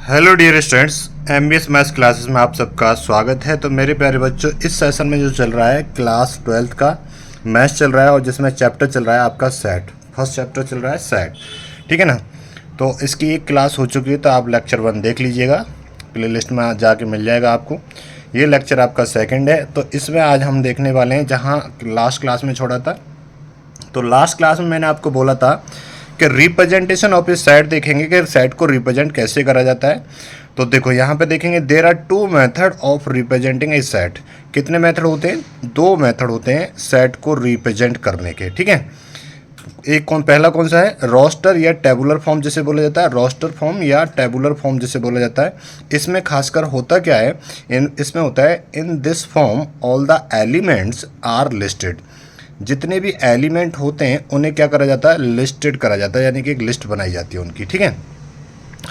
Hello dear students, MBS maths classes में आप सबका स्वागत है। तो मेरे प्यारे बच्चों, इस सेशन में जो चल रहा है क्लास 12th का मैथ्स चल रहा है और जिसमें चैप्टर चल रहा है आपका सेट। फर्स्ट चैप्टर चल रहा है सेट, ठीक है ना। तो इसकी एक क्लास हो चुकी है, तो आप लेक्चर 1 देख लीजिएगा, प्लेलिस्ट में जाके मिल जाएगा आपको। ये लेक्चर आपका सेकेंड है। तो इसमें आज हम देखने वाले हैं जहाँ लास्ट क्लास में छोड़ा था। तो लास्ट क्लास में मैंने आपको बोला था कि रिप्रेजेंटेशन ऑफ ए सेट देखेंगे कि सेट को रिप्रेजेंट कैसे करा जाता है। तो देखो यहाँ पे देखेंगे there are two method of representing a set. कितने मेथड होते हैं? दो मेथड होते हैं सेट को रिप्रेजेंट करने के, ठीक है। एक पहला कौन सा है? रोस्टर या टेबुलर फॉर्म जिसे बोला जाता है, रोस्टर फॉर्म या टेबुलर फॉर्म जिसे बोला जाता है। इसमें खासकर होता क्या है, इसमें होता है in this form all the elements are listed. जितने भी एलिमेंट होते हैं उन्हें क्या करा जाता है? लिस्टेड करा जाता है, यानी कि एक लिस्ट बनाई जाती है उनकी, ठीक है।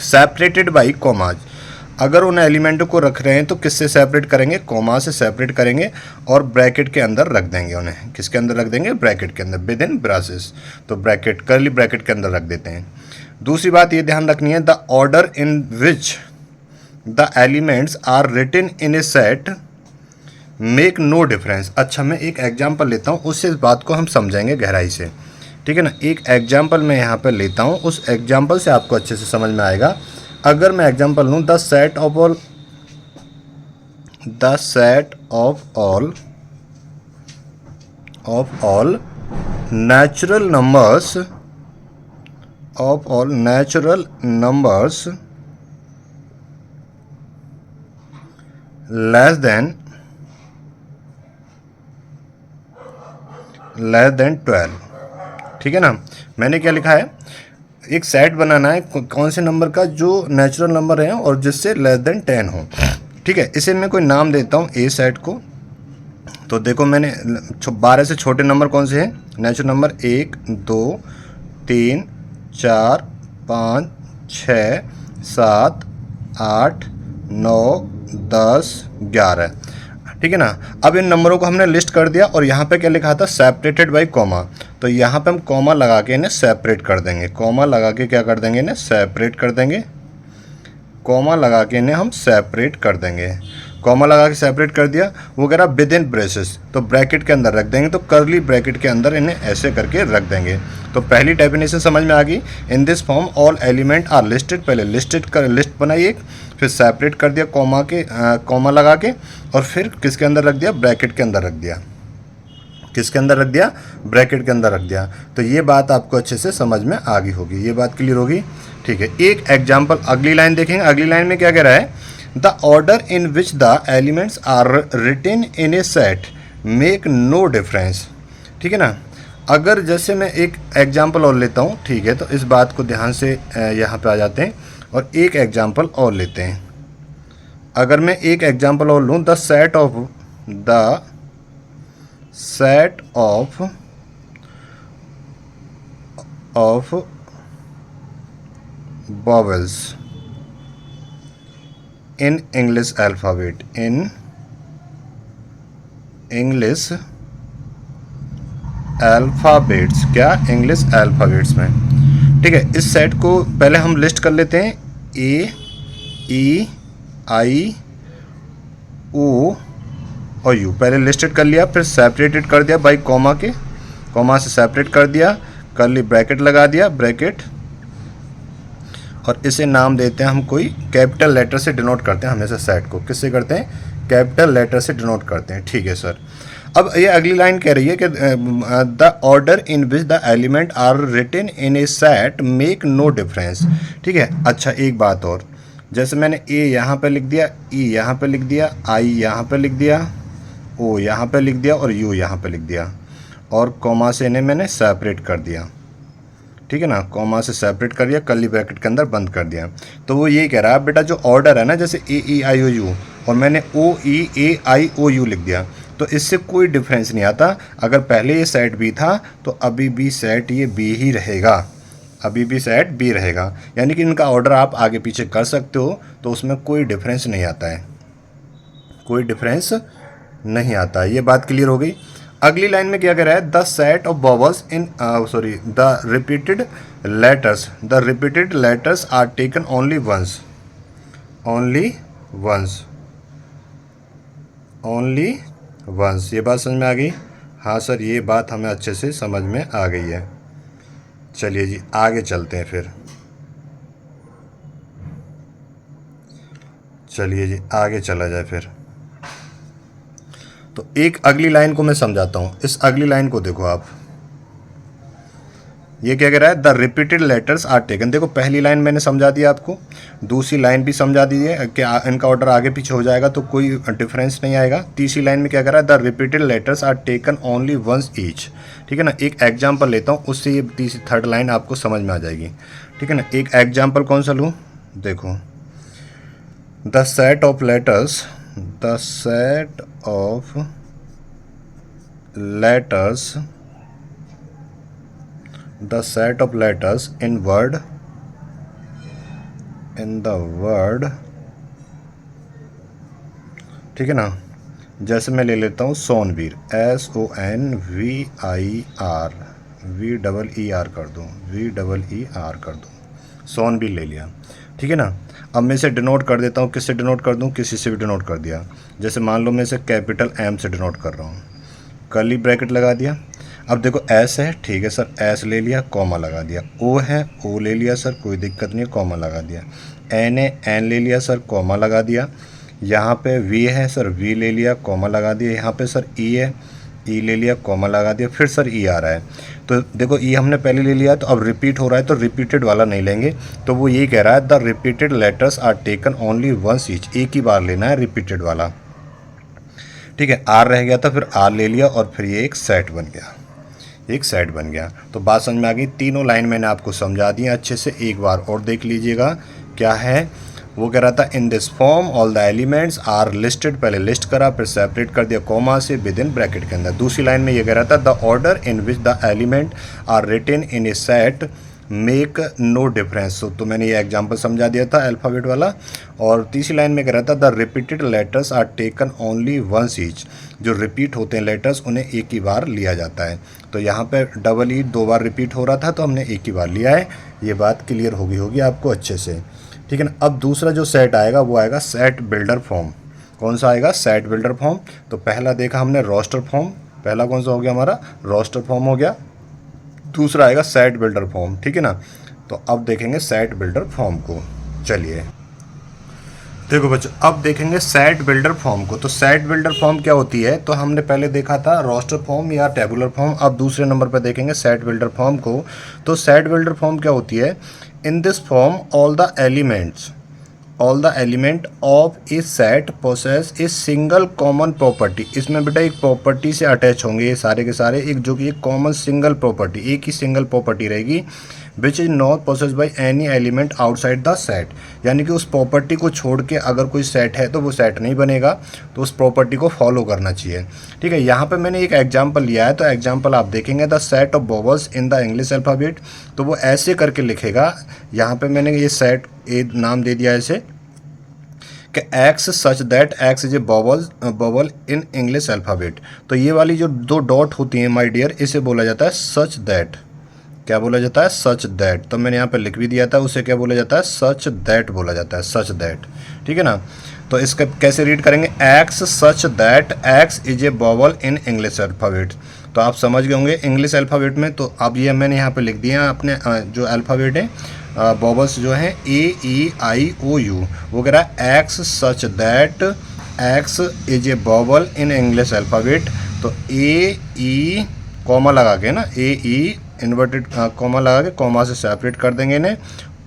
Separated by commas. अगर उन एलिमेंटों को रख रहे हैं तो किससे सेपरेट करेंगे? कॉमा से सेपरेट करेंगे और ब्रैकेट के अंदर रख देंगे उन्हें। किसके अंदर रख देंगे? ब्रैकेट के अंदर, विद इन ब्रासेस। तो ब्रैकेट, करली ब्रैकेट के अंदर रख देते हैं। दूसरी बात ये ध्यान रखनी है, the order in which the elements are written in a set make no difference. अच्छा, मैं एक एग्जाम्पल लेता हूँ, उससे इस बात को हम समझेंगे गहराई से, ठीक है ना। एक एग्जाम्पल मैं यहाँ पर लेता हूँ, उस एग्जाम्पल से आपको अच्छे से समझ में आएगा। अगर मैं एग्जाम्पल लूँ, the set of all natural numbers less than 12, ठीक है ना। मैंने क्या लिखा है? एक सेट बनाना है कौन से नंबर का? जो नेचुरल नंबर है और जिससे लेस देन 10 हो, ठीक है। इसे मैं कोई नाम देता हूँ ए सेट को। तो देखो, मैंने 12 से छोटे नंबर कौन से हैं? नेचुरल नंबर 1, 2, 3, 4, 5, 6, 7, 8, 9, 10, 11, ठीक है ना। अब इन नंबरों को हमने लिस्ट कर दिया और यहाँ पे क्या लिखा था? Separated by comma. तो यहाँ पे हम कॉमा लगा के इन्हें सेपरेट कर देंगे। कॉमा लगा के क्या कर देंगे? इन्हें सेपरेट कर देंगे। कॉमा लगा के इन्हें हम सेपरेट कर देंगे। कॉमा लगा के सेपरेट कर दिया, वो कह रहा विद इन ब्रेसेस, तो ब्रैकेट के अंदर रख देंगे। तो करली ब्रैकेट के अंदर इन्हें ऐसे करके रख देंगे। तो पहली डेफिनेशन समझ में आ गई। In this form all element are listed. पहले लिस्ट बनाई एक, फिर सेपरेट कर दिया कॉमा लगा के, और फिर किसके अंदर रख दिया? ब्रैकेट के अंदर रख दिया। किसके अंदर रख दिया? ब्रैकेट के अंदर रख दिया। तो ये बात आपको अच्छे से समझ में आ गई होगी, ये बात क्लियर होगी, ठीक है। एक एग्जाम्पल, अगली लाइन देखेंगे। अगली लाइन में क्या कह रहा है? The order in which the elements are written in a set make no difference, ठीक है ना। अगर जैसे मैं एक एग्जाम्पल और लेता हूँ, ठीक है, तो इस बात को ध्यान से यहाँ पे आ जाते हैं और एक एग्जाम्पल और लेते हैं। अगर मैं एक एग्जाम्पल और लूँ, the set of vowels in English alphabet, क्या? इंग्लिश अल्फ़ाबेट्स में, ठीक है। इस सेट को पहले हम लिस्ट कर लेते हैं। ए, ई, आई, ओ और यू पहले लिस्टेड कर लिया, फिर सेपरेटेड कर दिया बाई कॉमा के, कॉमा से सेपरेट कर दिया, करली ब्रैकेट लगा दिया, ब्रैकेट, और इसे नाम देते हैं हम, कोई कैपिटल लेटर से डिनोट करते हैं हमेशा सेट को। किससे करते हैं? कैपिटल लेटर से डिनोट करते हैं, ठीक है सर। अब ये अगली लाइन कह रही है कि the order in which the element are written in a set make no difference, ठीक है। अच्छा, एक बात और, जैसे मैंने ए यहाँ पे लिख दिया, ई यहाँ पे लिख दिया, आई यहाँ पे लिख दिया, ओ यहाँ पे लिख दिया और यू यहाँ पे लिख दिया, और कॉमा से इन्हें मैंने सेपरेट कर दिया, ठीक है ना। कॉमा से सेपरेट कर दिया, कर्ली ब्रैकेट के अंदर बंद कर दिया। तो वो ये कह रहा है बेटा, जो ऑर्डर है ना, जैसे ए, ई, आई, ओ, यू, और मैंने ओ, ई, ए, आई, ओ, यू लिख दिया, तो इससे कोई डिफरेंस नहीं आता। अगर पहले ये सेट बी था तो अभी भी सेट ये बी ही रहेगा, अभी भी सेट बी रहेगा। यानी कि इनका ऑर्डर आप आगे पीछे कर सकते हो, तो उसमें कोई डिफरेंस नहीं आता है, कोई डिफरेंस नहीं आता। ये बात क्लियर हो गई। अगली लाइन में क्या कह रहा है? The set of vowels in the repeated letters are taken only once, only once, only once. ये बात समझ में आ गई? हाँ सर, ये बात हमें अच्छे से समझ में आ गई है। चलिए जी आगे चलते हैं फिर। चलिए जी आगे चला जाए फिर। तो एक अगली लाइन को मैं समझाता हूँ। इस अगली लाइन को देखो आप, ये क्या कह रहा है? The repeated letters are taken. देखो पहली लाइन मैंने समझा दिया आपको, दूसरी लाइन भी समझा दी है कि इनका ऑर्डर आगे पीछे हो जाएगा तो कोई डिफरेंस नहीं आएगा। तीसरी लाइन में क्या कह रहा है? The repeated letters are taken only once each. ठीक है ना? एक एग्जाम्पल लेता हूँ, उससे ये तीसरी थर्ड लाइन आपको समझ में आ जाएगी। ठीक है ना? एक एग्जाम्पल कौन सा लूँ? देखो, the set of letters, the set of letters, the set of letters in word, in the word, ठीक है ना? जैसे मैं ले लेता हूँ सोनवीर, SONVIR, VEER कर दूँ, VEER कर दूँ, सोनवीर ले लिया। ठीक है ना? अब मैं इसे डिनोट कर देता हूँ। किससे डिनोट कर दूँ? किसी से भी डिनोट कर दिया। जैसे मान लो मैं इसे कैपिटल M से डिनोट कर रहा हूँ, कर्ली ब्रैकेट लगा दिया। अब देखो एस है, ठीक है सर, एस ले लिया, कॉमा लगा दिया। ओ है, ओ ले लिया सर, कोई दिक्कत नहीं है, कॉमा लगा दिया। एन है, एन ले लिया सर, कॉमा लगा दिया। यहाँ पे वी है सर, वी ले लिया, कॉमा लगा दिया। यहाँ पे सर ई है, ई ले लिया, कॉमा लगा दिया। फिर सर ई आ रहा है, तो देखो ई हमने पहले ले लिया, तो अब रिपीट हो रहा है तो रिपीटेड वाला नहीं लेंगे। तो वो यही कह रहा है the repeated letters are taken only once each, एक ही बार लेना है रिपीटेड वाला। ठीक है, आर रह गया था, फिर आर ले लिया और फिर ये एक सेट बन गया, एक सेट बन गया। तो बात समझ में आ गई। तीनों लाइन मैंने आपको समझा दी अच्छे से, एक बार और देख लीजिएगा। क्या है वो? कह रहा था in this form all the elements are listed, पहले लिस्ट करा, फिर सेपरेट कर दिया कॉमा से विद इन ब्रैकेट के अंदर। दूसरी लाइन में ये कह रहा था the order in which the element are written in a set make no difference. तो मैंने ये एग्जांपल समझा दिया था अल्फ़ाबेट वाला। और तीसरी लाइन में कह रहा था the repeated letters are taken only once each, जो रिपीट होते हैं लेटर्स उन्हें एक ही बार लिया जाता है। तो यहाँ पे डबल ई दो बार रिपीट हो रहा था तो हमने एक ही बार लिया है। ये बात क्लियर होगी आपको अच्छे से। ठीक है ना? अब दूसरा जो सेट आएगा वो आएगा सेट बिल्डर फॉर्म। कौन सा आएगा? Set builder form. तो पहला देखा हमने रोस्टर फॉर्म, पहला कौन सा हो गया हमारा? रोस्टर फॉर्म हो गया। दूसरा आएगा सेट बिल्डर फॉर्म। ठीक है ना? तो अब देखेंगे सेट बिल्डर फॉर्म को। चलिए देखो बच्चों, अब देखेंगे सेट बिल्डर फॉर्म को। तो सेट बिल्डर फॉर्म क्या होती है? तो हमने पहले देखा था रोस्टर फॉर्म या टेबुलर फॉर्म। अब दूसरे नंबर पर देखेंगे सेट बिल्डर फॉर्म को। तो सेट बिल्डर फॉर्म क्या होती है? In this form all the element of a set possess a single common property. इसमें बेटा एक प्रॉपर्टी से अटैच होंगे ये सारे के सारे, एक जो कि एक कॉमन सिंगल प्रॉपर्टी, एक ही सिंगल प्रॉपर्टी रहेगी which is not possess by any element outside the set. यानी कि उस प्रॉपर्टी को छोड़ के अगर कोई सेट है तो वो सेट नहीं बनेगा, तो उस प्रॉपर्टी को फॉलो करना चाहिए। ठीक है, यहाँ पे मैंने एक एग्जांपल लिया है, तो एग्जांपल आप देखेंगे the set of vowels in the English alphabet. तो वो ऐसे करके लिखेगा। यहाँ पे मैंने ये सेट ए नाम दे दिया ऐसे कि X such that x is A vowel in English alphabet. तो ये वाली जो दो डॉट होती हैं माय डियर, इसे बोला जाता है सच दैट। क्या बोला जाता है? Such that. तो मैंने यहाँ पे लिख भी दिया था, उसे क्या बोला जाता है? सच दैट बोला जाता है, सच दैट। ठीक है ना? तो इसका कैसे रीड करेंगे? X such that x is A vowel in English alphabet. तो आप समझ गए होंगे इंग्लिश अल्फ़ाबेट में। तो अब ये मैंने यहाँ पे लिख दिया अपने जो अल्फ़ाबेट है, वोवेल्स जो हैं AEIOU, वो कह रहा है x such that x is A vowel in English alphabet. तो AE कॉमा लगा के ना, AE इन्वर्टेड कॉमा लगा के कॉमा से सेपरेट कर देंगे इन्हें,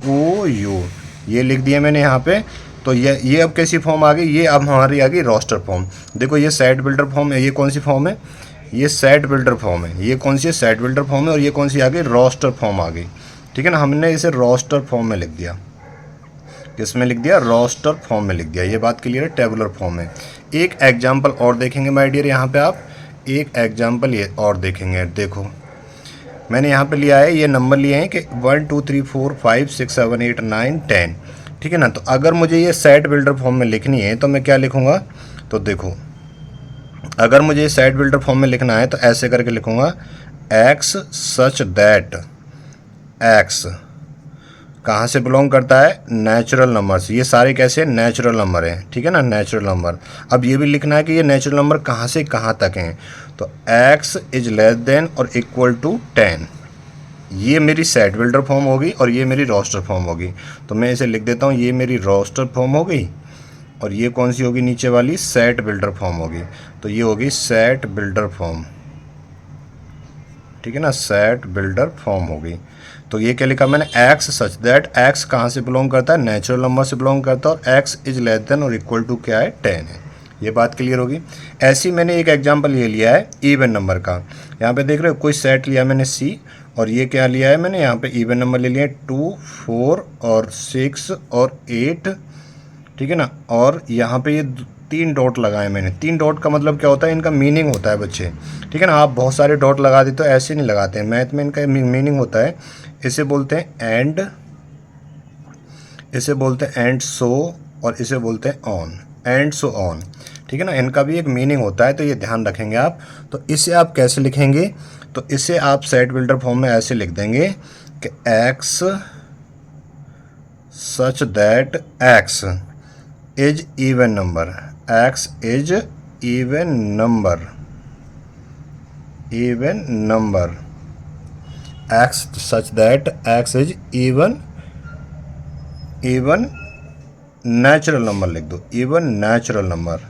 OU ये लिख दिया मैंने यहाँ पे। तो ये अब कैसी फॉर्म आ गई? ये अब हमारी आ गई रोस्टर फॉर्म। देखो ये सेट बिल्डर फॉर्म है, ये कौन सी फॉर्म है? ये सेट बिल्डर फॉर्म है। ये कौन सी है? सेट बिल्डर फॉर्म है। और ये कौन सी आ गई? रोस्टर फॉर्म आ गई। ठीक है ना? हमने इसे रोस्टर फॉर्म में लिख दिया। किस में लिख दिया? रोस्टर फॉर्म में लिख दिया। ये बात क्लियर है? टेबुलर फॉर्म में। एक एग्जाम्पल और देखेंगे माय डियर, यहाँ पे आप एक एग्जाम्पल ये और देखेंगे। देखो मैंने यहाँ पे लिया है, ये नंबर लिए हैं कि 1 2 3 4 5 6 7 8 9 10। ठीक है ना? तो अगर मुझे ये सेट बिल्डर फॉर्म में लिखनी है तो मैं क्या लिखूँगा? तो देखो अगर मुझे सेट बिल्डर फॉर्म में लिखना है तो ऐसे करके लिखूँगा एक्स सच दैट एक्स कहाँ से बिलोंग करता है, नेचुरल नंबर से। ये सारे कैसे नेचुरल नंबर हैं, ठीक है ना, नेचुरल नंबर। अब ये भी लिखना है कि ये नेचुरल नंबर कहाँ से कहाँ तक हैं। तो x इज लेस देन और इक्वल टू 10, ये मेरी सेट बिल्डर फॉर्म होगी और ये मेरी रोस्टर फॉर्म होगी। तो मैं इसे लिख देता हूँ, ये मेरी रोस्टर फॉर्म हो गई और ये कौन सी होगी नीचे वाली, सेट बिल्डर फॉर्म होगी। तो ये होगी सेट बिल्डर फॉर्म, ठीक है ना, सेट बिल्डर फॉर्म हो गई। तो ये क्या लिखा मैंने, x सच दैट, x कहाँ से बिलोंग करता है, नेचुरल नंबर से बिलोंग करता है और x इज लेस देन और इक्वल टू क्या है, 10 है। ये बात क्लियर होगी। ऐसी मैंने एक एग्जांपल ये लिया है इवन नंबर का। यहाँ पे देख रहे हो कोई सेट लिया मैंने C और ये क्या लिया है मैंने, यहाँ पे इवन नंबर ले लिया 2, 4 और 6 और 8, ठीक है ना। और यहाँ पे ये 3 डॉट लगाए मैंने। 3 डॉट का मतलब क्या होता है, इनका मीनिंग होता है बच्चे, ठीक है ना। आप बहुत सारे डॉट लगा देते हो, ऐसे नहीं लगाते हैं। मैथ में इनका मीनिंग होता है, इसे बोलते हैं एंड, इसे बोलते हैं एंड सो और इसे बोलते हैं ऑन, एंड सो ऑन, ठीक है ना। इनका भी एक मीनिंग होता है, तो ये ध्यान रखेंगे आप। तो इसे आप कैसे लिखेंगे, तो इसे आप सेट बिल्डर फॉर्म में ऐसे लिख देंगे कि x such that x is even number, x is even number, even number, x such that x is even, even natural number लिख दो, इवन नेचुरल नंबर,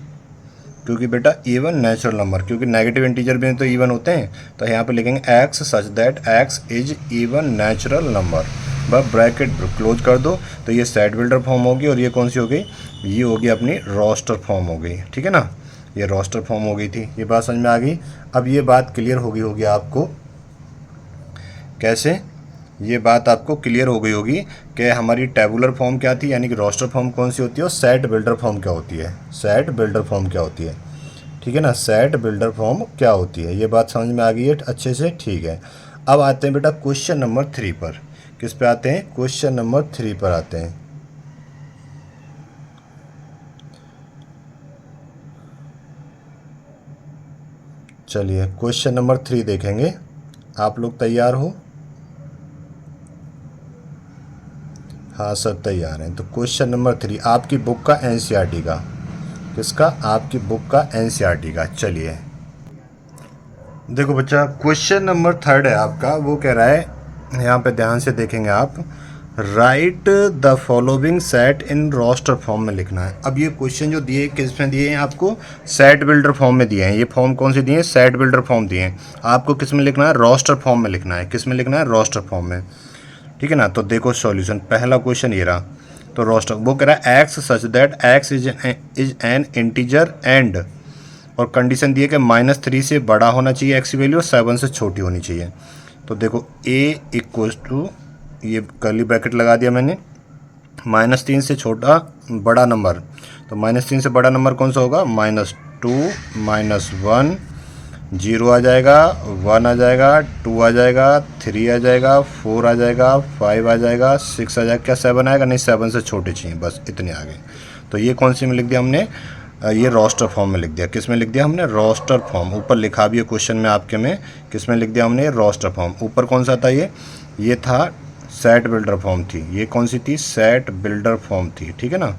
क्योंकि बेटा इवन नेचुरल नंबर, क्योंकि नेगेटिव इंटीजर भी तो इवन होते हैं। तो यहाँ पे लिखेंगे x such that x is even natural number, बस ब्रैकेट क्लोज कर दो। तो ये सेट बिल्डर फॉर्म होगी और ये कौन सी हो गई, ये होगी अपनी रोस्टर फॉर्म हो गई, ठीक है ना। ये रोस्टर फॉर्म हो गई थी, ये बात समझ में आ गई। अब ये बात क्लियर हो गई होगी आपको, कैसे, ये बात आपको क्लियर हो गई होगी कि हमारी टेबुलर फॉर्म क्या थी, यानी कि रोस्टर फॉर्म कौन सी होती है और सेट बिल्डर फॉर्म क्या होती है, सेट बिल्डर फॉर्म क्या होती है, ठीक है ना, सेट बिल्डर फॉर्म क्या होती है। ये बात समझ में आ गई है अच्छे से, ठीक है। अब आते हैं बेटा क्वेश्चन नंबर 3 पर। किस पे आते हैं, क्वेश्चन नंबर 3 पर आते हैं। चलिए क्वेश्चन नंबर 3 देखेंगे। आप लोग तैयार हो, हाँ सब तैयार हैं। तो क्वेश्चन नंबर 3 आपकी बुक का एनसीईआरटी का, किसका, आपकी बुक का एनसीईआरटी का। चलिए देखो बच्चा, क्वेश्चन नंबर 3 है आपका, वो कह रहा है, यहाँ पे ध्यान से देखेंगे आप, write the following set in roster form में लिखना है। अब ये क्वेश्चन जो दिए किस में दिए हैं आपको, सेट बिल्डर फॉर्म में दिए हैं। ये फॉर्म कौन से दिए हैं, सेट बिल्डर फॉर्म दिए हैं। आपको किस में लिखना है, रोस्टर फॉर्म में लिखना है। किस में लिखना है, रोस्टर फॉर्म में, ठीक है ना। तो देखो सॉल्यूशन, पहला क्वेश्चन ये रहा। तो रोस्टर वो कह रहा है x such that x is an integer and, और कंडीशन दी है कि -3 से बड़ा होना चाहिए एक्स की वैल्यू और 7 से छोटी होनी चाहिए। तो देखो a इक्वल्स टू, ये कर्ली ब्रैकेट लगा दिया मैंने, -3 से छोटा बड़ा नंबर। तो -3 से बड़ा नंबर कौन सा होगा, -2, -1, 0 आ जाएगा, 1 आ जाएगा, 2 आ जाएगा, 3 आ जाएगा, 4 आ जाएगा, 5 आ जाएगा, 6 आ जाएगा। क्या 7 आएगा, नहीं 7 से छोटे चाहिए, बस इतने आ गए। तो ये कौन सी में लिख दिया हमने, ये रोस्टर फॉर्म में लिख दिया। किस में लिख दिया हमने, रोस्टर फॉर्म। ऊपर लिखा भी है क्वेश्चन में आपके में, किस में लिख दिया हमने, रोस्टर फॉर्म। ऊपर कौन सा था, ये था सेट बिल्डर फॉर्म थी। ये कौन सी थी, सेट बिल्डर फॉर्म थी, ठीक है ना,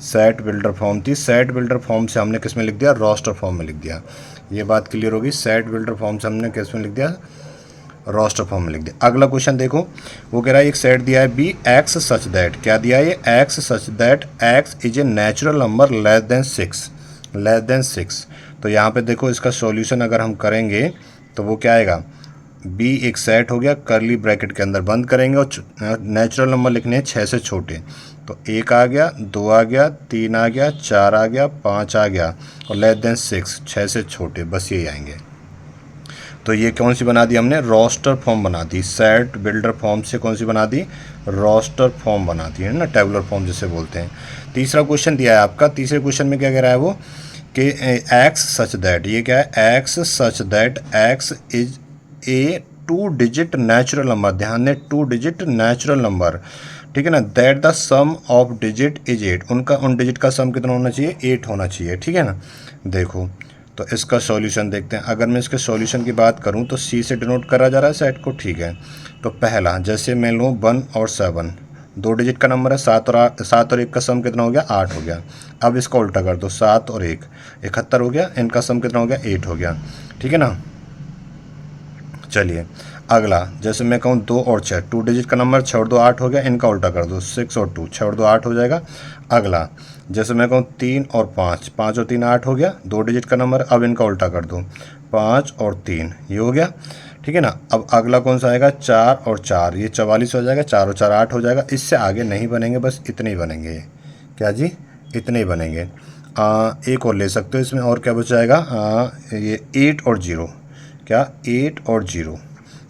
सेट बिल्डर फॉर्म थी। सेट बिल्डर फॉर्म से हमने किस में लिख दिया, रोस्टर फॉर्म में लिख दिया। ये बात क्लियर होगी, सेट बिल्डर फॉर्म से हमने किस में लिख दिया, रोस्टर फॉर्म में लिख दिया। अगला क्वेश्चन देखो, वो कह रहा है एक सेट दिया है बी एक्स सच दैट, क्या दिया है, ये x such that x is a natural number less than 6, less than 6। तो यहाँ पे देखो इसका सॉल्यूशन अगर हम करेंगे तो वो क्या आएगा, बी एक सेट हो गया, करली ब्रैकेट के अंदर बंद करेंगे और नेचुरल नंबर लिखने हैं 6 से छोटे। तो 1 आ गया, 2 आ गया, 3 आ गया, 4 आ गया, 5 आ गया और लेस देन 6, 6 से छोटे, बस यही आएंगे। तो ये कौन सी बना दी हमने, रोस्टर फॉर्म बना दी। सेट बिल्डर फॉर्म से कौन सी बना दी, रोस्टर फॉर्म बना दी, है ना, टेबुलर फॉर्म जिसे बोलते हैं। तीसरा क्वेश्चन दिया है आपका, तीसरे क्वेश्चन में क्या कह रहा है वो कि एक्स सच दैट, ये क्या है, x such that x is a 2 digit natural number. ध्यान दें, 2 डिजिट नेचुरल नंबर, ठीक है ना, that the sum of digits is 8, उनका उन डिजिट का सम कितना होना चाहिए, 8 होना चाहिए, ठीक है ना। देखो तो इसका सॉल्यूशन देखते हैं। अगर मैं इसके सॉल्यूशन की बात करूं तो सी से डिनोट करा जा रहा है सेट को, ठीक है। तो पहला, जैसे मैं लूँ 1 और 7, 2 डिजिट का नंबर है, 7 और 1 का सम कितना हो गया, 8 हो गया। अब इसका उल्टा कर दो, 7 और 1 71 हो गया, इनका सम कितना हो गया, 8 हो गया, ठीक है ना। चलिए अगला, जैसे मैं कहूँ 2 और 6, 2 डिजिट का नंबर, 6 और 2 8 हो गया, इनका उल्टा कर दो, 6 और 2, 6 और 2 8 हो जाएगा। अगला, जैसे मैं कहूँ 3 और 5, 5 और 3 8 हो गया, 2 डिजिट का नंबर, अब इनका उल्टा कर दो, 5 और 3, ये हो गया, ठीक है ना। अब अगला कौन सा आएगा, 4 और 4, ये 44 हो जाएगा, 4 और 4 8 हो जाएगा। इससे आगे नहीं बनेंगे, बस इतने ही बनेंगे, ये क्या जी, इतने ही बनेंगे। एक और ले सकते हो इसमें, और क्या बच जाएगा, ये 8 और 0, क्या 8 और 0,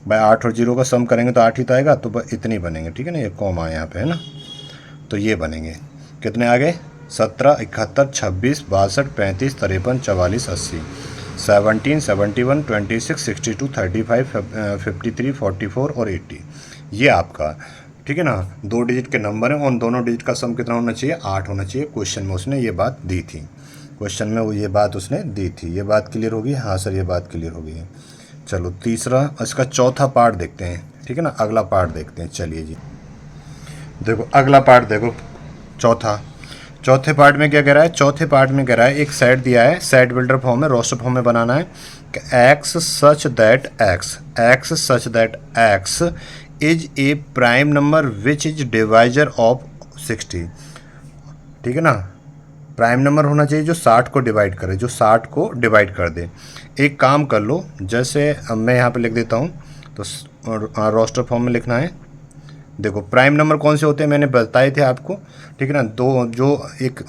भाई 8 और 0 का सम करेंगे तो 8 ही तो आएगा, तो बस इतने ही बनेंगे, ठीक है ना। ये कॉमा यहाँ पे है ना, तो ये बनेंगे। कितने आ गए, 17, 71, 26, 62, 35, 53, 44, 80, 17, 71, 26, 62, 35, 53, 44 और 80, ये आपका, ठीक है ना। 2 डिजिट के नंबर हैं, उन दोनों डिजिट का सम कितना होना चाहिए, 8 होना चाहिए। क्वेश्चन में उसने ये बात दी थी, क्वेश्चन में वो ये बात उसने दी थी। ये बात क्लियर होगी, हाँ सर ये बात क्लियर होगी। चलो तीसरा, इसका चौथा पार्ट देखते हैं, ठीक है ना, अगला पार्ट देखते हैं। चलिए जी, देखो अगला पार्ट देखो, चौथे पार्ट में क्या कह रहा है, चौथे पार्ट में कह रहा है एक सेट दिया है, सेट बिल्डर फॉर्म में, रोस्टर फॉर्म में बनाना है कि X such that x is A prime number which is divisor of 60, ठीक है ना। प्राइम नंबर होना चाहिए जो 60 को डिवाइड करे, जो 60 को डिवाइड कर दे। एक काम कर लो, जैसे मैं यहाँ पे लिख देता हूँ, तो रोस्टर फॉर्म में लिखना है। देखो प्राइम नंबर कौन से होते हैं मैंने बताए थे आपको, ठीक है ना। दो, जो एक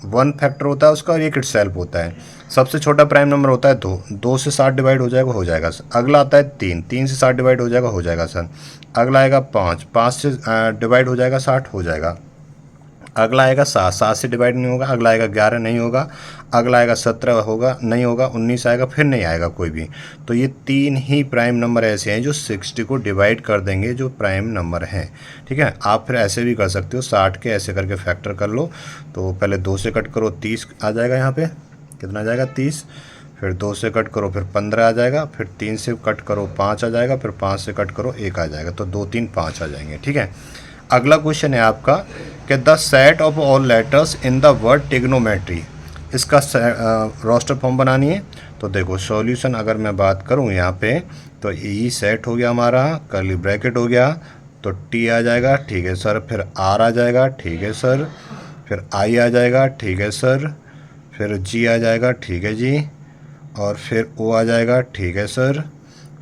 1 फैक्टर होता है उसका और एक इटसेल्फ होता है। सबसे छोटा प्राइम नंबर होता है 2, 2 से 60 डिवाइड हो जाएगा सर। अगला आता है 3, 3 से 60 डिवाइड हो जाएगा सर। अगला आएगा 5, 5 से डिवाइड हो जाएगा 60 हो जाएगा। अगला आएगा 7, 7 से डिवाइड नहीं होगा। अगला आएगा 11 नहीं होगा। अगला आएगा 17 होगा नहीं होगा। 19 आएगा, फिर नहीं आएगा कोई भी। तो ये 3 ही प्राइम नंबर ऐसे हैं जो 60 को डिवाइड कर देंगे, जो प्राइम नंबर हैं, ठीक है। आप फिर ऐसे भी कर सकते हो, 60 के ऐसे करके फैक्टर कर लो। तो पहले 2 से कट करो, 30 आ जाएगा। यहाँ पे कितना आ जाएगा, 30। फिर 2 से कट करो, फिर 15 आ जाएगा। फिर 3 से कट करो, 5 आ जाएगा। फिर 5 से कट करो, 1 आ जाएगा। तो 2 3 5 आ जाएंगे, ठीक है। अगला क्वेश्चन है आपका कि the set of all letters in the word trigonometry, इसका रोस्टर फॉर्म बनानी है। तो देखो सॉल्यूशन अगर मैं बात करूं यहाँ पे, तो ई सेट हो गया हमारा, कर्ली ब्रैकेट हो गया, तो टी आ जाएगा, ठीक है सर। फिर आर आ जाएगा, ठीक है सर। फिर आई आ जाएगा, ठीक है सर। फिर जी आ जाएगा, ठीक है जी। और फिर ओ आ जाएगा, ठीक है सर।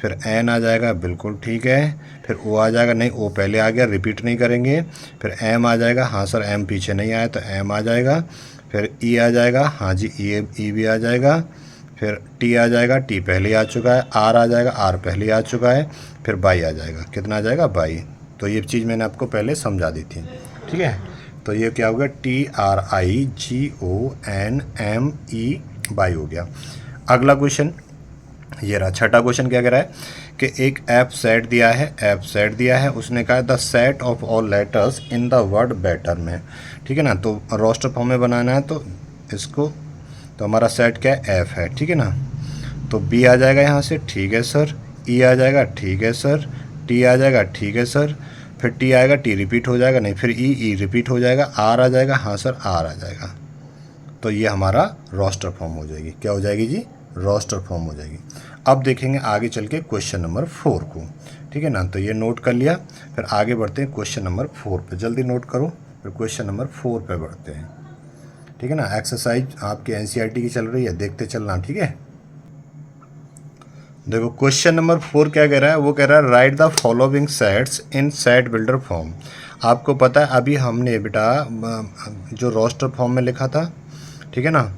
फिर एन आ जाएगा, बिल्कुल ठीक है। फिर ओ आ जाएगा, नहीं ओ पहले आ गया, रिपीट नहीं करेंगे। फिर एम आ जाएगा, हाँ सर एम पीछे नहीं आया तो एम आ जाएगा। फिर ई आ जाएगा, हाँ जी ई भी आ जाएगा। फिर टी आ जाएगा, टी पहले आ चुका है। आर आ जाएगा, आर पहले आ चुका है। फिर बाई आ जाएगा, कितना आ जाएगा, बाई। तो ये चीज़ मैंने आपको पहले समझा दी थी, ठीक है। तो ये क्या हो गया, TRIGONME बाई हो गया। अगला क्वेश्चन ये रहा, छठा क्वेश्चन क्या कह रहा है कि एक एफ सेट दिया है, उसने कहा the set of all letters in the word better में, ठीक है ना। तो रोस्टर फॉर्म में बनाना है, तो इसको, तो हमारा सेट क्या है, एफ है, ठीक है ना। तो बी आ जाएगा यहाँ से, ठीक है सर। ई आ जाएगा, ठीक है सर। टी आ जाएगा, ठीक है सर। फिर टी आएगा, टी रिपीट हो जाएगा, नहीं फिर ई रिपीट हो जाएगा। आर आ जाएगा, हाँ सर आर आ जाएगा। तो ये हमारा रोस्टर फॉर्म हो जाएगी, क्या हो जाएगी जी, रोस्टर फॉर्म हो जाएगी। अब देखेंगे आगे चल के क्वेश्चन नंबर 4 को, ठीक है ना। तो ये नोट कर लिया, फिर आगे बढ़ते हैं क्वेश्चन नंबर 4 पे, जल्दी नोट करो। फिर क्वेश्चन नंबर 4 पे बढ़ते हैं, ठीक है ना। एक्सरसाइज आपकी एनसीईआरटी की चल रही है, देखते चलना, ठीक है। देखो क्वेश्चन नंबर 4 क्या कह रहा है, वो कह रहा है right the following sets in set builder form. आपको पता है अभी हमने बेटा जो रोस्टर फॉर्म में लिखा था, ठीक है ना,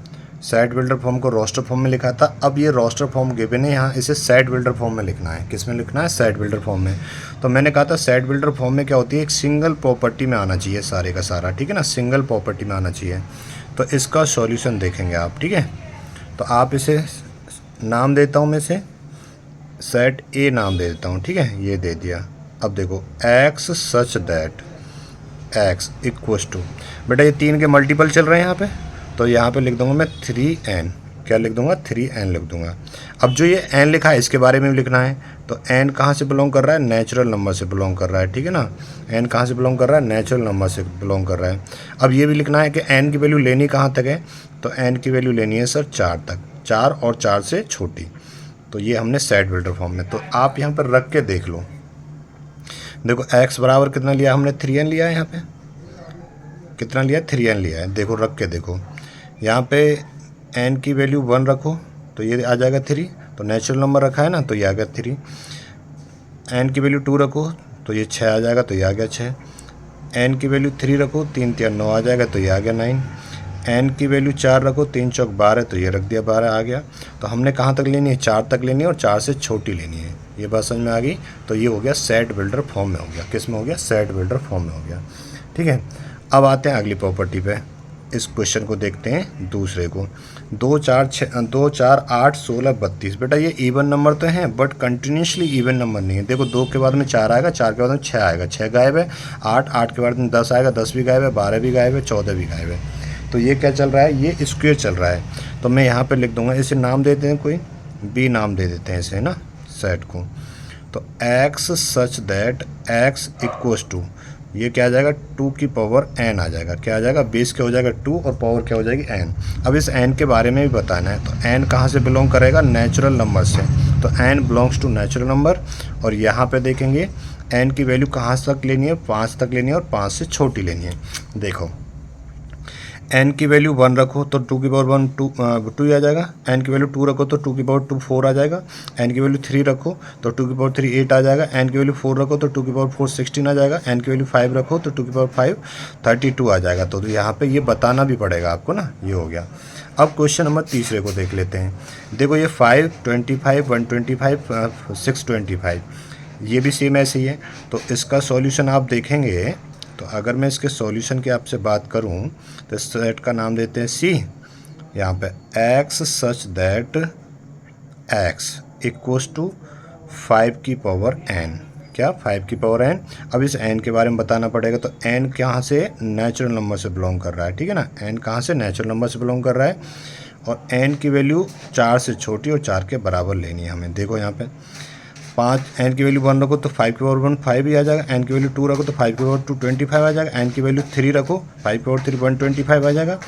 सेट बिल्डर फॉर्म को रोस्टर फॉर्म में लिखा था। अब ये रोस्टर फॉर्म गिवन है, यहाँ इसे सेट बिल्डर फॉर्म में लिखना है। किस में लिखना है, सेट बिल्डर फॉर्म में। तो मैंने कहा था सेट बिल्डर फॉर्म में क्या होती है, एक सिंगल प्रॉपर्टी में आना चाहिए सारे का सारा, ठीक है ना, सिंगल प्रॉपर्टी में आना चाहिए। तो इसका सॉल्यूशन देखेंगे आप, ठीक है। तो आप इसे नाम देता हूँ मैं, इसे सेट ए नाम दे देता हूँ, ठीक है, ये दे दिया। अब देखो x such that x equals to, बेटा ये 3 के मल्टीपल चल रहे हैं यहाँ पे, तो यहाँ पे लिख दूँगा मैं 3n, क्या लिख दूंगा, 3n लिख दूंगा। अब जो ये n लिखा है इसके बारे में भी लिखना है, तो n कहाँ से बिलोंग कर रहा है, नेचुरल नंबर से बिलोंग कर रहा है, ठीक है ना। n कहाँ से बिलोंग कर रहा है, नेचुरल नंबर से बिलोंग कर रहा है। अब ये भी लिखना है कि n की वैल्यू लेनी कहाँ तक है, तो n की वैल्यू लेनी है सर 4 तक, 4 और 4 से छोटी। तो ये हमने सेट बिल्डर फॉर्म में, तो आप यहाँ पर रख के देख लो। देखो x बराबर कितना लिया हमने, 3n लिया है, यहाँ पे कितना लिया, 3n लिया है। देखो रख के देखो, यहाँ पे n की वैल्यू 1 रखो तो ये आ जाएगा 3, तो नेचुरल नंबर रखा है ना, तो ये आ गया 3। n की वैल्यू 2 रखो तो ये 6 आ जाएगा, तो ये आ गया 6। n की वैल्यू 3 रखो, 3 3 9 आ जाएगा, तो ये आ गया 9। n की वैल्यू 4 रखो, 3 चौक 12, तो ये रख दिया 12 आ गया। तो हमने कहाँ तक लेनी है, 4 तक लेनी है और 4 से छोटी लेनी है। ये बात समझ में आ गई। तो ये हो गया सेट बिल्डर फॉर्म में हो गया, किस में हो गया, सेट बिल्डर फॉर्म में हो गया, ठीक है। अब आते हैं अगली प्रॉपर्टी पे, इस क्वेश्चन को देखते हैं दूसरे को। 2 4 8 16 32, बेटा ये इवन नंबर तो हैं बट कंटिन्यूसली इवन नंबर नहीं है। देखो 2 के बाद में 4 आएगा, 4 के बाद में 6 आएगा, 6 गायब है। 8 के बाद में 10 आएगा, 10 भी गायब है, 12 भी गायब है, 14 भी गायब है। तो ये क्या चल रहा है, ये स्क्वायर चल रहा है। तो मैं यहाँ पे लिख दूंगा, इसे नाम देते हैं, कोई बी नाम दे देते हैं इसे, है ना, सेट को। तो x such that x equals to, ये क्या आ जाएगा, 2 की पावर n आ जाएगा। क्या आ जाएगा, बेस क्या हो जाएगा 2 और पावर क्या हो जाएगी n। अब इस n के बारे में भी बताना है। तो n कहाँ से बिलोंग करेगा, नेचुरल नंबर से। तो n belongs to natural number. और यहाँ पे देखेंगे n की वैल्यू कहाँ तक लेनी है, 5 तक लेनी है और 5 से छोटी लेनी है। देखो n की वैल्यू 1 रखो तो 2 की पावर 1 2 ही आ जाएगा। n की वैल्यू 2 रखो तो 2 की पावर 2 4 आ जाएगा। n की वैल्यू 3 रखो तो 2 की पावर 3 8 आ जाएगा। n की वैल्यू 4 रखो तो 2 की पावर 4 16 आ जाएगा। n की वैल्यू 5 रखो तो 2 की पावर 5 32 आ जाएगा। तो यहाँ पे ये बताना भी पड़ेगा आपको ना, ये हो गया। अब क्वेश्चन नंबर तीसरे को देख लेते हैं। देखो ये 5 25 125 625, ये भी सेम ऐसे ही है। तो इसका सॉल्यूशन आप देखेंगे, तो अगर मैं इसके सॉल्यूशन की आपसे बात करूं तो इस सेट का नाम देते हैं सी। यहाँ पे x such that x equals to 5 की पावर n, क्या 5 की पावर n। अब इस n के बारे में बताना पड़ेगा। तो n कहाँ से, नेचुरल नंबर से बिलोंग कर रहा है, ठीक है ना। n कहाँ से, नेचुरल नंबर से बिलोंग कर रहा है। और n की वैल्यू 4 से छोटी और 4 के बराबर लेनी है हमें। देखो यहाँ पे 5, n की वैल्यू 1 रखो तो 5 की पावर 1 5 ही आ जाएगा। n की वैल्यू 2 रखो तो 5 की पावर 2 25 आ जाएगा। n की वैल्यू 3 रखो 5 की पावर 3 125 आ जाएगा।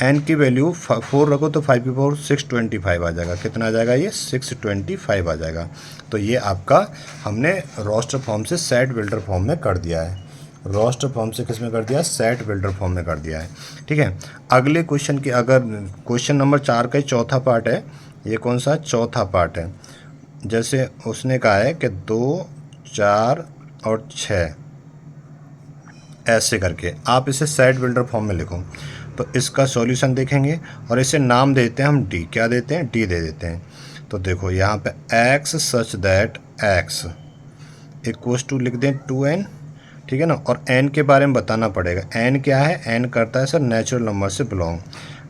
n की वैल्यू 4 रखो तो 5 की पावर 625 आ जाएगा। कितना आ जाएगा, ये 625 आ जाएगा। तो ये आपका हमने रोस्टर फॉर्म से सेट बिल्डर फॉर्म में कर दिया है। रोस्टर फॉर्म से किस में कर दिया, सेट बिल्डर फॉर्म में कर दिया है, ठीक है। अगले क्वेश्चन की, अगर क्वेश्चन नंबर 4 का ही चौथा पार्ट है, ये कौन सा चौथा पार्ट है। जैसे उसने कहा है कि 2 4 और 6 ऐसे करके आप इसे सेट बिल्डर फॉर्म में लिखो। तो इसका सॉल्यूशन देखेंगे और इसे नाम देते हैं हम डी, क्या देते हैं, डी दे देते हैं। तो देखो यहाँ पे x such that x equals to लिख दें 2n, ठीक है ना। और n के बारे में बताना पड़ेगा। n क्या है, n करता है सर नेचुरल नंबर से बिलोंग।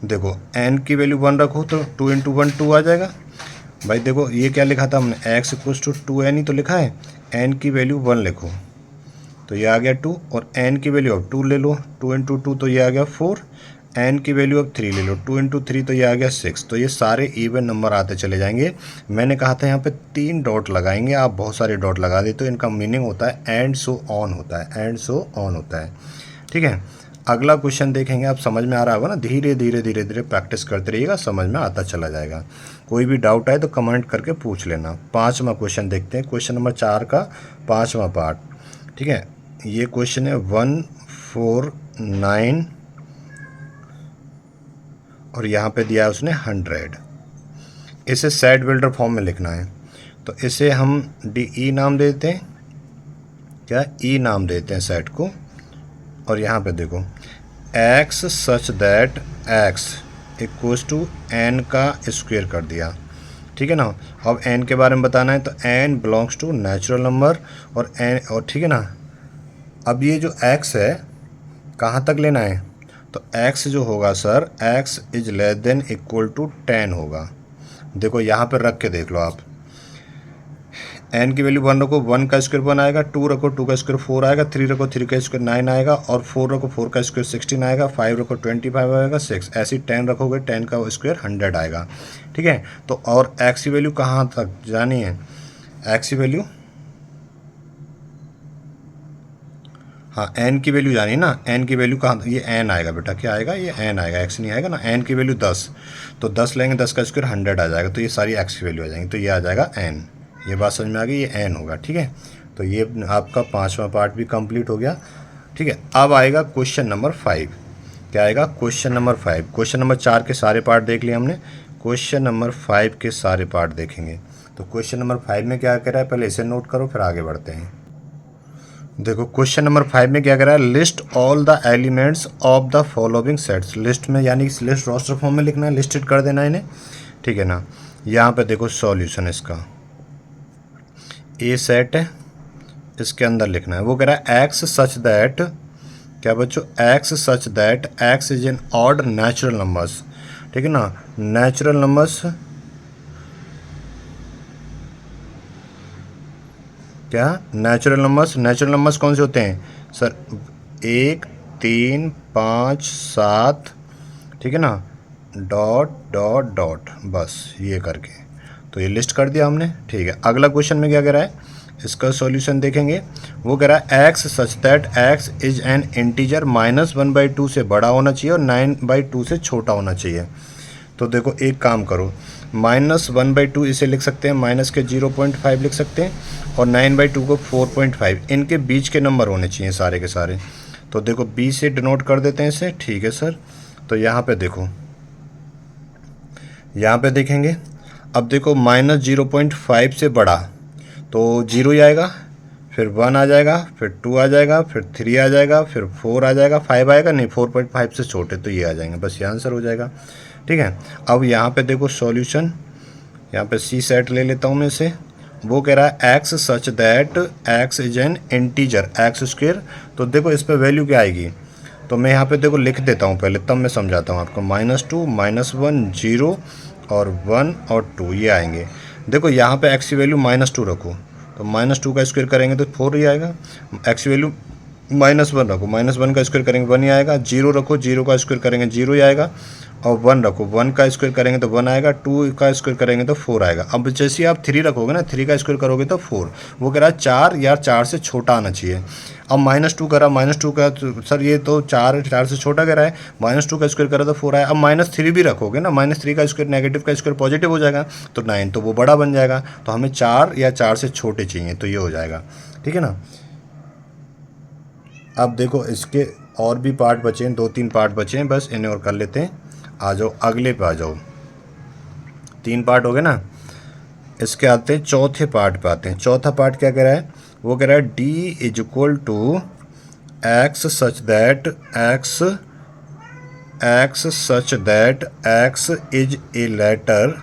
देखो n की वैल्यू 1 रखो तो 2 × 1 2 आ जाएगा। भाई देखो ये क्या लिखा था हमने, x इक्वल्स टू 2n ही तो लिखा है। n की वैल्यू 1 लिखो तो ये आ गया 2, और n की वैल्यू अब 2 ले लो, 2 × 2 तो ये आ गया 4। n की वैल्यू अब 3 ले लो, 2 × 3 तो ये आ गया 6। तो ये सारे इवन नंबर आते चले जाएंगे। मैंने कहा था यहाँ पे 3 डॉट लगाएंगे, आप बहुत सारे डॉट लगा देते हो। इनका मीनिंग होता है एंड सो ऑन होता है, एंड सो ऑन होता है, ठीक है। अगला क्वेश्चन देखेंगे, आप समझ में आ रहा होगा ना, धीरे धीरे प्रैक्टिस करते रहिएगा, समझ में आता चला जाएगा। कोई भी डाउट आए तो कमेंट करके पूछ लेना। 5वां क्वेश्चन देखते हैं, क्वेश्चन नंबर 4 का 5वां पार्ट, ठीक है। ये क्वेश्चन है 149 और यहाँ पे दिया है उसने 100। इसे सेट बिल्डर फॉर्म में लिखना है। तो इसे हम डी नाम देते हैं, क्या ई नाम देते हैं सेट को। और यहाँ पे देखो x such that x equals to n का स्क्वायर कर दिया, ठीक है ना। अब n के बारे में बताना है। तो n belongs to natural number और n, और ठीक है ना। अब ये जो x है कहाँ तक लेना है, तो x जो होगा sir, x is less than equal to 10 होगा। देखो यहाँ पर रख के देख लो आप, एन की वैल्यू 1 रखो, 1 का स्क्वायर 1 आएगा, 2 रखो 2 का स्क्वायर 4 आएगा, 3 रखो 3 का स्क्वायर 9 आएगा, और 4 रखो 4 का स्क्वायर 16 आएगा, 5 रखो 25 आएगा, 6 ऐसी 10 रखोगे 10 का स्क्वायर 100 आएगा। ठीक है, तो और एक्स की वैल्यू कहाँ तक जानी है, एक्स की वैल्यू, हाँ एन की वैल्यू जानी ना, एन की वैल्यू कहाँ, ये एन आएगा बेटा, क्या आएगा, ये एन आएगा, एक्स नहीं आएगा ना। एन की वैल्यू 10, तो 10 लेंगे 10 का स्क्वायर 100 आ जाएगा, तो ये सारी एक्स की वैल्यू आ जाएंगी, तो ये आ जाएगा एन। ये बात समझ में आ गई, ये एन होगा। ठीक है, तो ये आपका 5वां पार्ट भी कंप्लीट हो गया। ठीक है, अब आएगा क्वेश्चन नंबर 5। क्या आएगा, क्वेश्चन नंबर 5। क्वेश्चन नंबर 4 के सारे पार्ट देख लिए हमने, क्वेश्चन नंबर 5 के सारे पार्ट देखेंगे। तो क्वेश्चन नंबर 5 में क्या कह रहा है, पहले इसे नोट करो फिर आगे बढ़ते हैं। देखो क्वेश्चन नंबर 5 में क्या कर रहा है, list all the elements of the following sets. List में यानी कि लिस्ट रोस्टर फॉर्म में लिखना है, लिस्टेड कर देना है इन्हें। ठीक है ना, यहाँ पे देखो सॉल्यूशन इसका, ए सेट है, इसके अंदर लिखना है। वो कह रहा है एक्स सच दैट, क्या बच्चों, x such that x is an odd natural numbers. ठीक है ना, नेचुरल नंबर्स, क्या नेचुरल नंबर्स, नेचुरल नंबर्स कौन से होते हैं सर, 1 3 5 7, ठीक है ना, डॉट डॉट डॉट, बस ये करके तो ये लिस्ट कर दिया हमने। ठीक है, अगला क्वेश्चन में क्या कह रहा है, इसका सॉल्यूशन देखेंगे। वो कह रहा है x such that x is an integer -1/2 से बड़ा होना चाहिए और 9/2 से छोटा होना चाहिए। तो देखो एक काम करो, -1/2 इसे लिख सकते हैं, माइनस के 0.5 लिख सकते हैं, और 9/2 को 4.5, इनके बीच के नंबर होने चाहिए सारे के सारे। तो देखो बी से डिनोट कर देते हैं इसे। ठीक है सर, तो यहाँ पे देखो, यहाँ पे देखेंगे, अब देखो -0.5 से बड़ा तो 0 ही आएगा, फिर 1 आ जाएगा, फिर 2 आ जाएगा, फिर 3 आ जाएगा, फिर 4 आ जाएगा, 5 आएगा नहीं, 4.5 से छोटे तो ये आ जाएंगे, बस ये आंसर हो जाएगा। ठीक है, अब यहाँ पे देखो सॉल्यूशन, यहाँ पे सी सेट ले लेता हूँ मैं इसे। वो कह रहा है x such that x is an integer x square. तो देखो इस पर वैल्यू क्या आएगी, तो मैं यहाँ पे देखो लिख देता हूँ पहले, तब मैं समझाता हूँ आपको। -2 -1 0 और 1 और 2 ये आएंगे। देखो यहाँ पे एक्स की वैल्यू -2 रखो, तो -2 का स्क्वायर करेंगे तो 4 ही आएगा। एक्स की वैल्यू -1 रखो, -1 का स्क्वायर करेंगे 1 ही आएगा। 0 रखो, 0 का स्क्वायर करेंगे 0 ही आएगा। और 1 रखो, 1 का स्क्वायर करेंगे तो 1 आएगा, 2 का स्क्वायर करेंगे तो 4 आएगा। अब जैसे आप 3 रखोगे ना, 3 का स्क्वायर करोगे तो 4। वो कह रहा है 4 या 4 से छोटा आना चाहिए। अब -2 करा, -2 का सर ये तो 4 से छोटा कह रहा है, -2 का स्क्वायर करा तो 4 आया। अब -3 भी रखोगे ना, -3 का स्क्वायर नेगेटिव का स्क्वायर पॉजिटिव हो जाएगा, तो 9, तो वो बड़ा बन जाएगा। तो हमें 4 या 4 से छोटे चाहिए, तो ये हो जाएगा। ठीक है ना, अब देखो इसके और भी पार्ट बचे हैं, 2-3 पार्ट बचे हैं, बस इन्हें और कर लेते हैं। आ जाओ अगले पे आ जाओ, 3 पार्ट हो गए ना, इसके आते हैं चौथे पार्ट पे आते हैं। चौथा पार्ट क्या कह रहा है, वो कह रहा है D is equal to x such that x such that x is a letter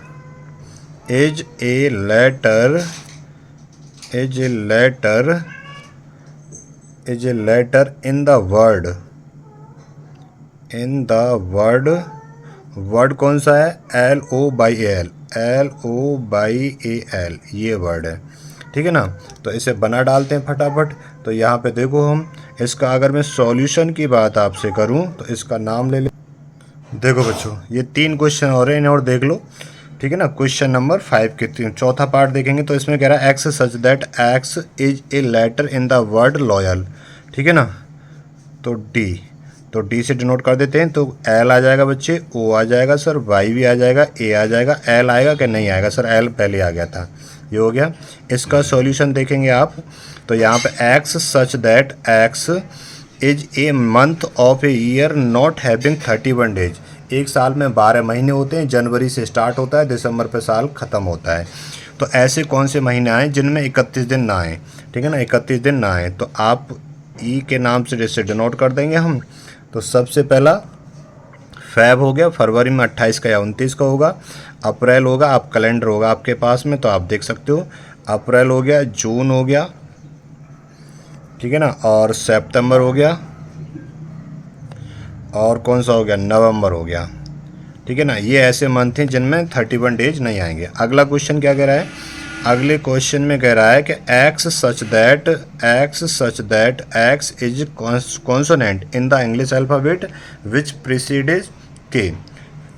is a letter is a letter is a letter in the word word कौन सा है, LOAL LOAL ये वर्ड है। ठीक है ना, तो इसे बना डालते हैं फटाफट। तो यहाँ पे देखो हम इसका, अगर मैं सॉल्यूशन की बात आपसे करूँ तो इसका नाम ले ले। देखो बच्चों ये 3 क्वेश्चन और हैं, इन्हें और देख लो। ठीक है ना, क्वेश्चन नंबर 5 के चौथा पार्ट देखेंगे। तो इसमें कह रहा है x such that x is a letter in the word loyal. ठीक है ना, तो डी से डिनोट कर देते हैं। तो एल आ जाएगा बच्चे, ओ आ जाएगा सर, वाई भी आ जाएगा, ए आ जाएगा, एल आएगा कि नहीं आएगा सर, एल पहले आ गया था, ये हो गया। इसका सॉल्यूशन देखेंगे आप, तो यहाँ पे x such that x is a month of a year not having 31 days. एक साल में 12 महीने होते हैं, जनवरी से स्टार्ट होता है, दिसंबर पे साल ख़त्म होता है। तो ऐसे कौन से महीने आए जिनमें 31 दिन ना आए, ठीक है ना, 31 दिन ना आए, तो आप ई के नाम से जैसे डिनोट कर देंगे हम। तो सबसे पहला फैब हो गया, फरवरी में 28 का या 29 का होगा। अप्रैल होगा, आप कैलेंडर होगा आपके पास में तो आप देख सकते हो, अप्रैल हो गया, जून हो गया, ठीक है ना, और सितंबर हो गया, और कौन सा हो गया, नवंबर हो गया। ठीक है ना, ये ऐसे मंथ हैं जिनमें 31 डेज नहीं आएंगे। अगला क्वेश्चन क्या कह रहा है, अगले क्वेश्चन में कह रहा है कि X such that x is consonant in the English alphabet which precedes K.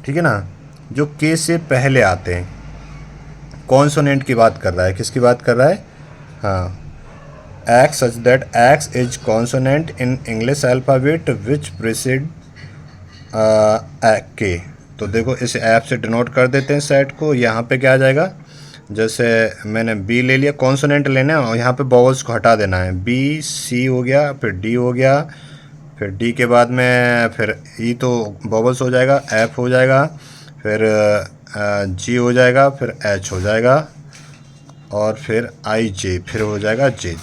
ठीक है ना, जो के से पहले आते हैं, कॉन्सोनेंट की बात कर रहा है। किसकी बात कर रहा है? हाँ, x such that x is consonant in English alphabet which preceded के। तो देखो इस ऐप से डिनोट कर देते हैं सेट को। यहाँ पे क्या आ जाएगा, जैसे मैंने बी ले लिया, कॉन्सोनेंट लेना है और यहाँ पे वॉवल्स को हटा देना है। बी सी हो गया, फिर डी हो गया, फिर डी के बाद में फिर ई तो वॉवल्स हो जाएगा, एफ हो जाएगा, फिर जी हो जाएगा, फिर एच हो जाएगा और फिर आई जे, फिर हो जाएगा जे।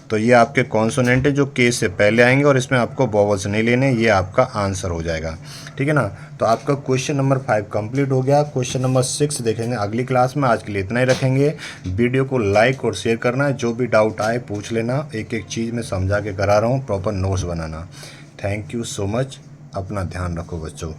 तो ये आपके कॉन्सोनेंट है जो के से पहले आएंगे और इसमें आपको वॉवल्स नहीं लेने, ये आपका आंसर हो जाएगा। ठीक है ना, तो आपका क्वेश्चन नंबर 5 कंप्लीट हो गया। क्वेश्चन नंबर 6 देखेंगे अगली क्लास में। आज के लिए इतना ही रखेंगे। वीडियो को लाइक और शेयर करना है, जो भी डाउट आए पूछ लेना। एक एक चीज़ में समझा के करा रहा हूँ, proper notes banana. Thank you so much. अपना ध्यान रखो बच्चों।